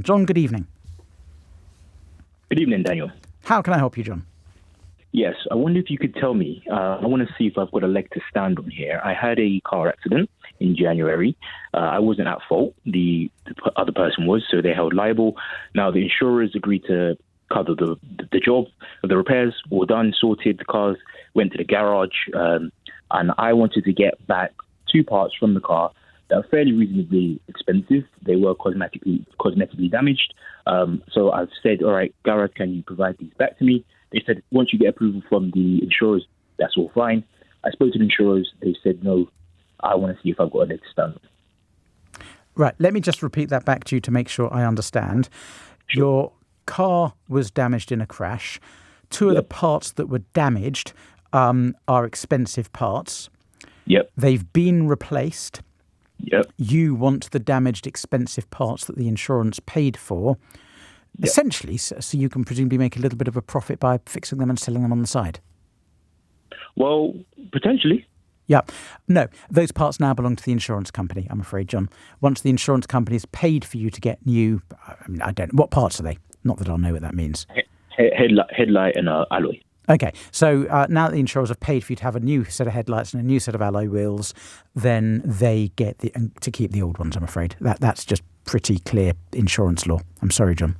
John, good evening. Good evening, Daniel. How can I help you, John? Yes, I wonder if you could tell me, I want to see if I've got a leg to stand on here. I had a car accident in January. I wasn't at fault. The other person was, so they held liable. Now, the insurers agreed to cover the job. The repairs were done, sorted, the cars went to the garage, and I wanted to get back 2 parts from the car that are fairly reasonably expensive. They were cosmetically damaged. So I've said, all right, garage, can you provide these back to me? They said, once you get approval from the insurers, that's all fine. I spoke to the insurers. They said, no, I want to see if I've got a leg to stand on. Right, let me just repeat that back to you to make sure I understand. Sure. Your car was damaged in a crash. Two of the parts that were damaged are expensive parts. Yep. They've been replaced. Yep. You want the damaged expensive parts that the insurance paid for. Yep. Essentially, so you can presumably make a little bit of a profit by fixing them and selling them on the side. Well, potentially. Yeah. No, those parts now belong to the insurance company, I'm afraid, John. Once the insurance company has paid for you to get new, what parts are they? Not that I'll know what that means. Headlight and alloy. Okay, so now that the insurers have paid for you to have a new set of headlights and a new set of alloy wheels, then they get to keep the old ones, I'm afraid. That's just pretty clear insurance law. I'm sorry, John.